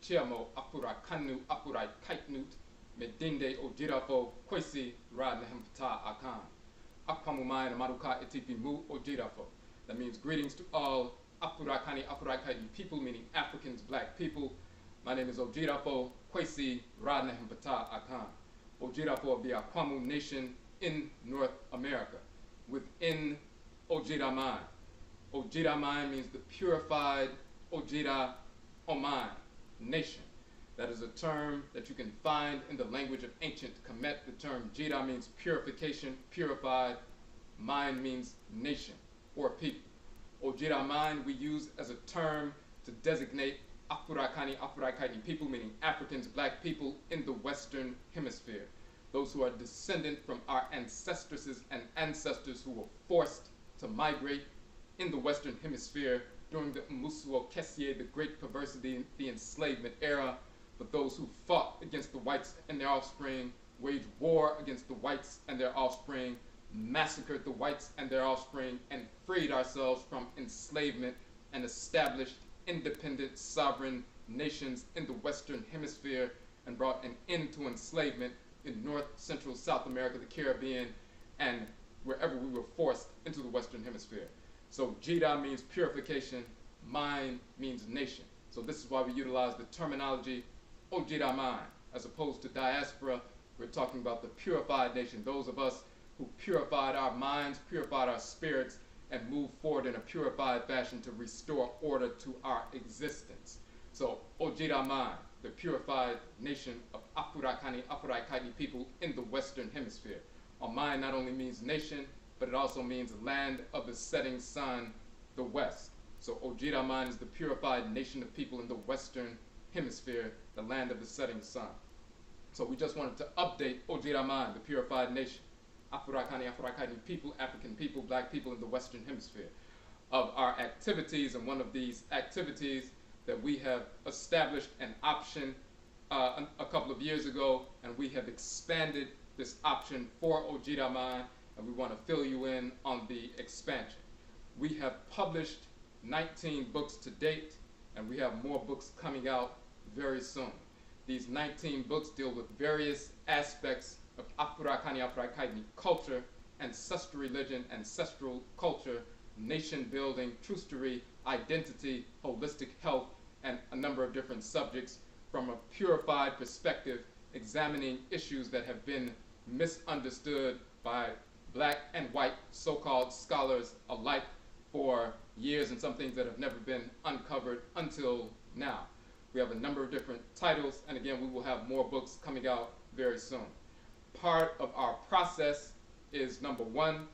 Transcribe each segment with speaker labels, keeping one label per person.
Speaker 1: Chiamo Afurakanu Afuraitkaitnut Medinde Odwirafo Kwesi Radnehempata Akan. Akwamumai Maruka Etipi Mu Odwirafo. That means greetings to all Afurakani Afuraitkaitnut people, meaning Africans, black people. My name is Odwirafo Kwesi Radnehempata Akan. Odwirafo be Akwamu nation in North America, within Odwiraman. Odwiraman means the purified Odwiraman nation. That is a term that you can find in the language of ancient Kemet. The term Jira means purification, purified. Mind means nation or people. Odwiraman we use as a term to designate Afurakani, Afuraitkaitnut people, meaning Africans, black people in the Western Hemisphere. Those who are descendant from our ancestresses and ancestors who were forced to migrate in the Western Hemisphere during the Musuo Kessie, the Great Perversity, the enslavement era, but those who fought against the whites and their offspring, waged war against the whites and their offspring, massacred the whites and their offspring, and freed ourselves from enslavement and established independent sovereign nations in the Western Hemisphere and brought an end to enslavement in North, Central, South America, the Caribbean, and wherever we were forced into the Western Hemisphere. So Jida means purification, mind means nation. So this is why we utilize the terminology Odwiraman as opposed to diaspora. We're talking about the purified nation, those of us who purified our minds, purified our spirits, and moved forward in a purified fashion to restore order to our existence. So Odwiraman, the purified nation of Afurakani, Afuraitkaitnut people in the Western Hemisphere. Oman not only means nation, but it also means land of the setting sun, the West. So Odwiraman is the purified nation of people in the Western Hemisphere, the land of the setting sun. So we just wanted to update Odwiraman, the purified nation, Afurakani, Afuraitkaitnut people, African people, black people in the Western Hemisphere, of our activities. And one of these activities that we have established an option a couple of years ago, and we have expanded this option for Odwiraman, and we want to fill you in on the expansion. We have published 19 books to date, and we have more books coming out very soon. These 19 books deal with various aspects of Afurakani, Afuraitkaitnut culture, ancestral religion, ancestral culture, nation building, trustory, identity, holistic health, and a number of different subjects from a purified perspective, examining issues that have been misunderstood by black and white so-called scholars alike for years, and some things that have never been uncovered until now. We have a number of different titles, and again, we will have more books coming out very soon. Part of our process is, number one,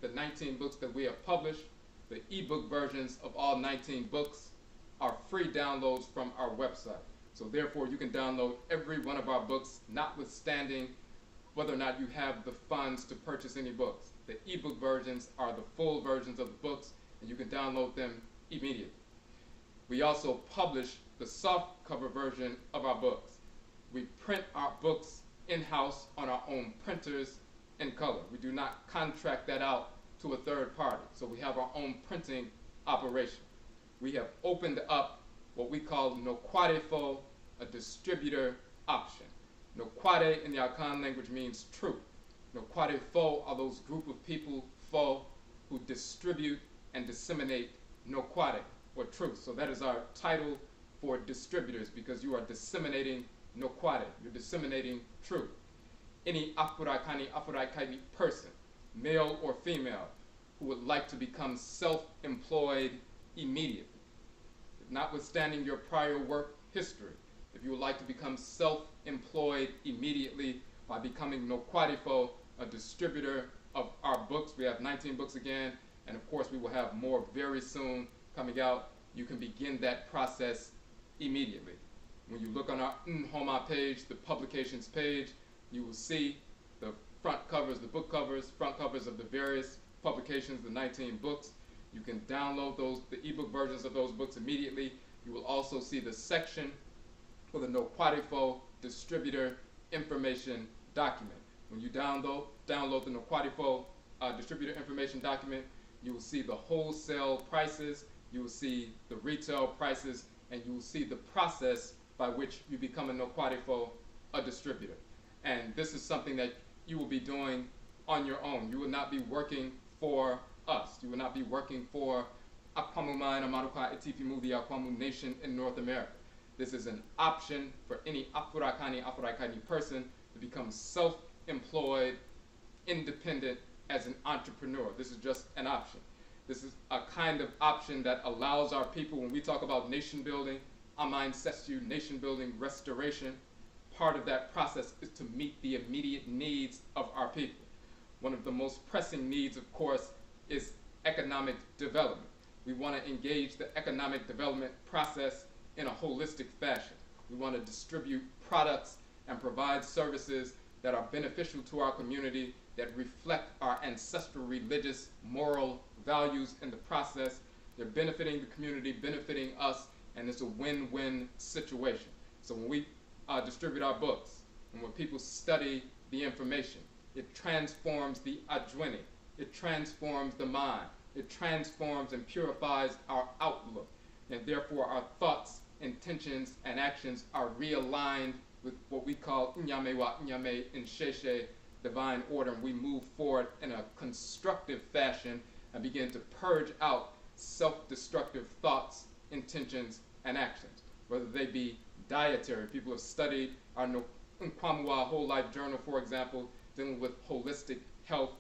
Speaker 1: the 19 books that we have published. The ebook versions of all 19 books are free downloads from our website. So therefore, you can download every one of our books, notwithstanding whether or not you have the funds to purchase any books. The ebook versions are the full versions of the books, and you can download them immediately. We also publish the soft cover version of our books. We print our books in-house on our own printers in color. We do not contract that out to a third party. So we have our own printing operation. We have opened up what we call NOKWAREFO, a distributor option. Nokware in the Akan language means truth. NOKWAREFO are those group of people, fo, who distribute and disseminate Nokware, or truth. So that is our title for distributors, because you are disseminating Nokware, you're disseminating truth. Any Afurakani, Afuraitkaitnut person, male or female, who would like to become self-employed immediately, notwithstanding your prior work history, if you would like to become self-employed immediately by becoming NOKWAREFO, a distributor of our books. We have 19 books again, and of course we will have more very soon coming out. You can begin that process immediately. When you look on our Nhoma page, the publications page, you will see the front covers, the book covers, front covers of the various publications, the 19 books. You can download those, the ebook versions of those books immediately. You will also see the section for the NOKWAREFO distributor information document. When you download the NOKWAREFO distributor information document, you will see the wholesale prices, you will see the retail prices, and you will see the process by which you become a NOKWAREFO, a distributor. And this is something that you will be doing on your own. You will not be working for us. You will not be working for Akwamu Mine, Amaruka, Etipimu, the Akwamu Nation in North America. This is an option for any Afurakani, Afuraitkaitnut person to become self-employed, independent as an entrepreneur. This is just an option. This is a kind of option that allows our people, when we talk about nation building, ancestral nation building, restoration, part of that process is to meet the immediate needs of our people. One of the most pressing needs, of course, is economic development. We want to engage the economic development process in a holistic fashion. We want to distribute products and provide services that are beneficial to our community, that reflect our ancestral religious moral values in the process. They're benefiting the community, benefiting us, and it's a win-win situation. So when we distribute our books, and when people study the information, it transforms the adwene, it transforms the mind, it transforms and purifies our outlook, and therefore our thoughts, intentions, and actions are realigned with what we call Nyame wa Nyame in Sheshe, divine order, and we move forward in a constructive fashion and begin to purge out self-destructive thoughts, intentions, and actions, whether they be dietary. People have studied our Nkwamuwa Whole Life Journal, for example, dealing with holistic health,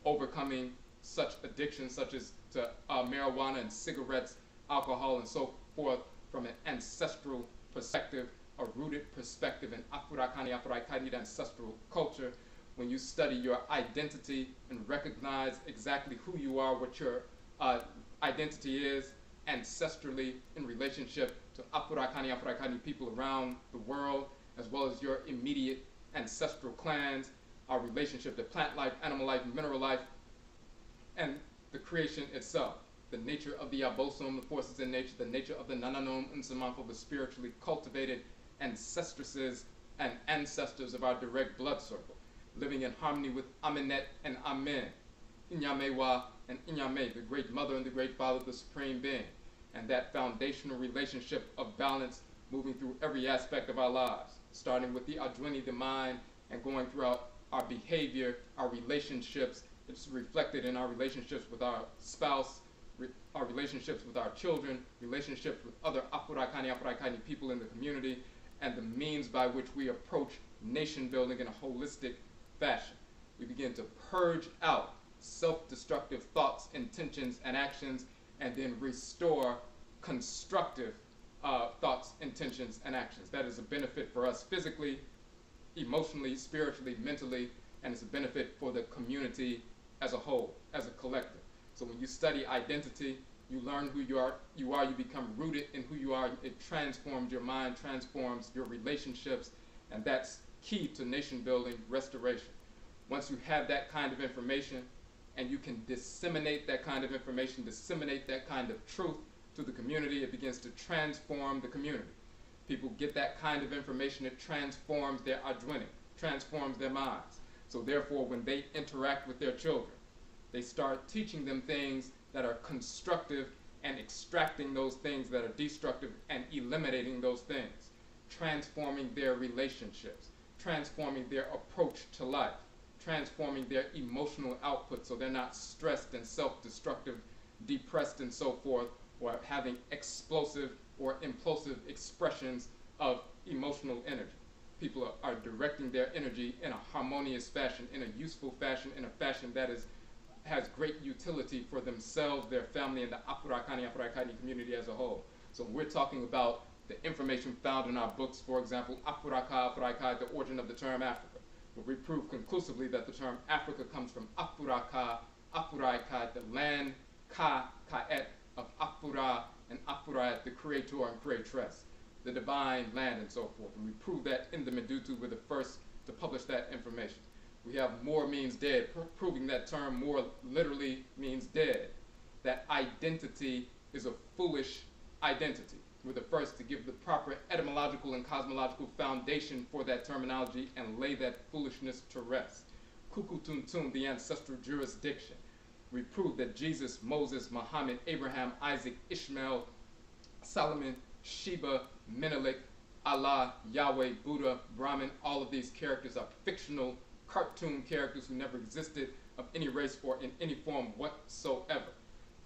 Speaker 1: overcoming such addictions such as to marijuana and cigarettes, alcohol, and so forth, from an ancestral perspective, a rooted perspective in Afurakani, Afuraitkaitnit ancestral culture. When you study your identity and recognize exactly who you are, what your identity is ancestrally in relationship to Afurakani, Afuraitkaitnut people around the world, as well as your immediate ancestral clans, our relationship to plant life, animal life, mineral life, and the creation itself, the nature of the Abosom, the forces in nature, the nature of the Nananom Nsamanfo, the spiritually cultivated ancestresses and ancestors of our direct blood circle, living in harmony with Amenet and Amen, Inyamewa and Inyame, the great mother and the great father, the supreme being, and that foundational relationship of balance moving through every aspect of our lives, starting with the adwene, the mind, and going throughout our behavior, our relationships. It's reflected in our relationships with our spouse, our relationships with our children, relationships with other Afurakani, Afuraitkaitnut people in the community, and the means by which we approach nation building in a holistic fashion. We begin to purge out self-destructive thoughts, intentions, and actions, and then restore constructive thoughts, intentions, and actions. That is a benefit for us physically, emotionally, spiritually, mentally, and it's a benefit for the community as a whole, as a collective. So when you study identity, you learn who you are, you become rooted in who you are. It transforms your mind, transforms your relationships, and that's key to nation building, restoration. Once you have that kind of information, and you can disseminate that kind of information, disseminate that kind of truth to the community, it begins to transform the community. People get that kind of information, it transforms their adwene, transforms their minds. So therefore, when they interact with their children, they start teaching them things that are constructive and extracting those things that are destructive and eliminating those things, transforming their relationships, transforming their approach to life, transforming their emotional output so they're not stressed and self-destructive, depressed and so forth, or having explosive or implosive expressions of emotional energy. People are directing their energy in a harmonious fashion, in a useful fashion, in a fashion that has great utility for themselves, their family, and the Afurakani, Afuraitkaitnut community as a whole. So we're talking about the information found in our books, for example, Afuraka, Afuraitkait, the origin of the term Africa. But we prove conclusively that the term Africa comes from Afuraka, Afuraitkait, the land, Ka'et, of Afura and Afurait, the creator and creatress, the divine land, and so forth. And we prove that in the Medutu. We're the first to publish that information. We have more means dead, proving that term more literally means dead. That identity is a foolish identity. We're the first to give the proper etymological and cosmological foundation for that terminology and lay that foolishness to rest. Kukutuntum, the ancestral jurisdiction. We prove that Jesus, Moses, Muhammad, Abraham, Isaac, Ishmael, Solomon, Sheba, Menelik, Allah, Yahweh, Buddha, Brahman, all of these characters are fictional cartoon characters who never existed of any race or in any form whatsoever.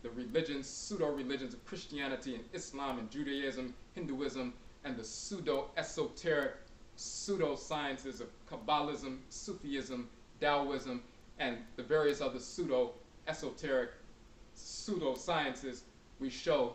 Speaker 1: The religions, pseudo-religions of Christianity and Islam and Judaism, Hinduism, and the pseudo-esoteric pseudo-sciences of Kabbalism, Sufism, Taoism, and the various other pseudo-esoteric pseudo-sciences, we show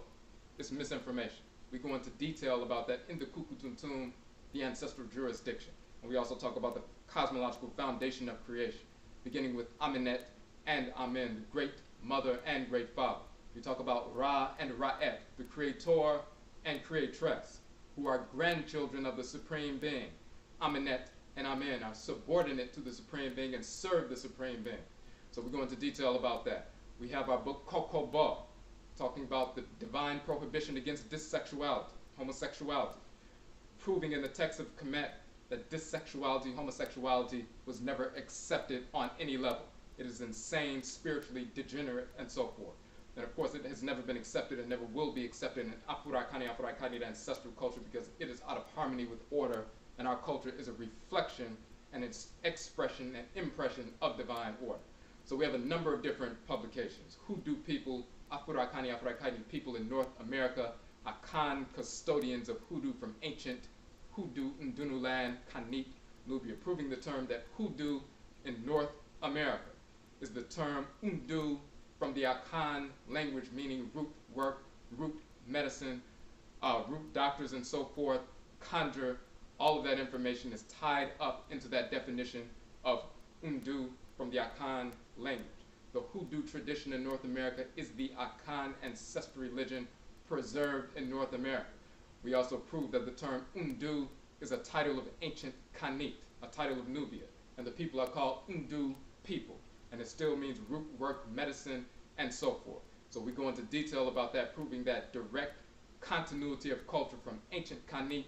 Speaker 1: this misinformation. We go into detail about that in the Kukutuntum, the ancestral jurisdiction. And we also talk about the cosmological foundation of creation, beginning with Amenet and Amen, the great mother and great father. We talk about Ra and Ra'et, the creator and creatress, who are grandchildren of the Supreme Being. Amenet and Amen are subordinate to the Supreme Being and serve the Supreme Being. So we go into detail about that. We have our book Kokoba, talking about the divine prohibition against dissexuality, homosexuality, proving in the text of Kemet that dissexuality, homosexuality was never accepted on any level. It is insane, spiritually degenerate, and so forth. And of course, it has never been accepted and never will be accepted in Afurakani, Afuraitkaitnit ancestral culture because it is out of harmony with order, and our culture is a reflection and its expression and impression of divine order. So we have a number of different publications. Hoodoo people, Afurakani, Afuraitkaitnit people in North America, Akan, custodians of hoodoo from ancient Hoodoo Ndunu land, Khanit, Nubia, proving the term that hoodoo in North America is the term Undu from the Akan language, meaning root work, root medicine, root doctors and so forth, conjure. All of that information is tied up into that definition of Undu from the Akan language. The hoodoo tradition in North America is the Akan ancestral religion preserved in North America. We also prove that the term Undu is a title of ancient Khanit, a title of Nubia, and the people are called Undu people, and it still means root work, medicine, and so forth. So we go into detail about that, proving that direct continuity of culture from ancient Khanit,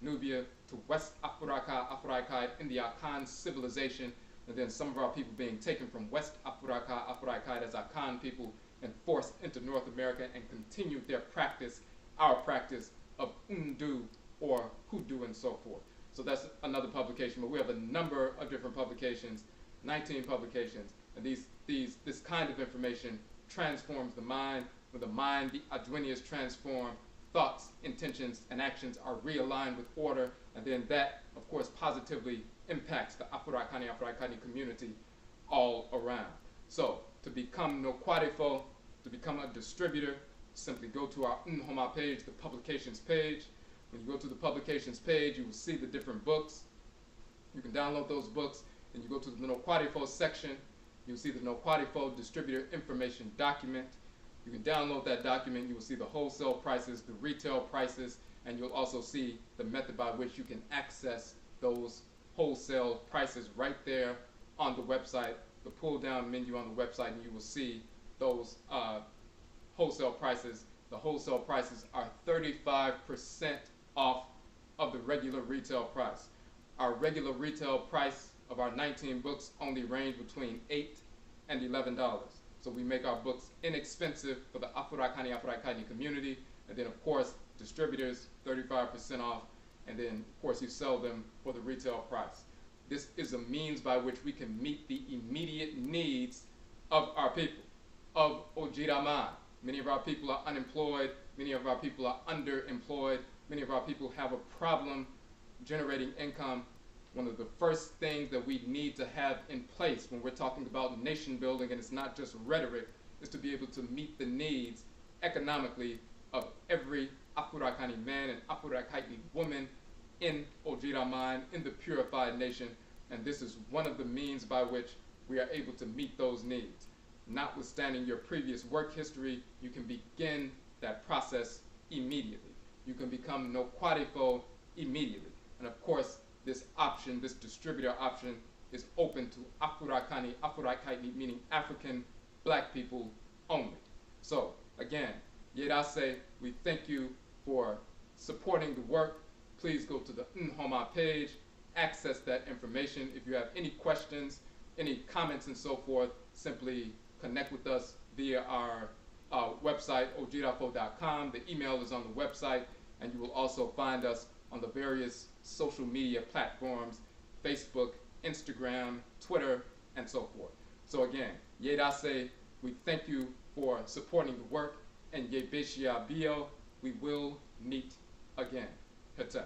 Speaker 1: Nubia, to West Afuraka, Afuraitkait, in the Akan civilization, and then some of our people being taken from West Afuraka, Afuraitkai as Akan people and forced into North America and continued their practice, our practice of Undu or hoodoo and so forth. So that's another publication, but we have a number of different publications, 19 publications, and this kind of information transforms the mind. When the mind, the adwene, is transformed, thoughts, intentions, and actions are realigned with order, and then that, of course, positively impacts the Afurakani, Afuraitkaitnit community all around. So, to become NOKWAREFO, to become a distributor, simply go to our Nhoma page, the publications page. When you go to the publications page, you will see the different books. You can download those books, and you go to the NOKWAREFO section. You'll see the NOKWAREFO distributor information document. You can download that document. You will see the wholesale prices, the retail prices, and you'll also see the method by which you can access those wholesale prices right there on the website, the pull-down menu on the website, and you will see those wholesale prices. The wholesale prices are 35% off of the regular retail price. Our regular retail price of our 19 books only range between $8 and $11. So we make our books inexpensive for the Afurakani, Afuraitkaitnit community, and then of course distributors 35% off, and then of course you sell them for the retail price. This is a means by which we can meet the immediate needs of our people, of Odwiraman. Many of our people are unemployed, many of our people are underemployed, many of our people have a problem generating income. One of the first things that we need to have in place when we're talking about nation building, and it's not just rhetoric, is to be able to meet the needs economically of every Afurakani man and Afuraitkaitnit woman in Odwiraman, in the purified nation, and this is one of the means by which we are able to meet those needs. Notwithstanding your previous work history, you can begin that process immediately. You can become NOKWAREFO immediately. And of course, this option, this distributor option, is open to Afurakani, Afuraitkaitnit, meaning African black people only. So, again, Yerase, we thank you for supporting the work. Please go to the Nhoma page, access that information. If you have any questions, any comments and so forth, simply connect with us via our website, odwirafo.com. The email is on the website, and you will also find us on the various social media platforms, Facebook, Instagram, Twitter, and so forth. So again, Yedase, we thank you for supporting the work, and Yebeshia Bio, we will meet again. Heta.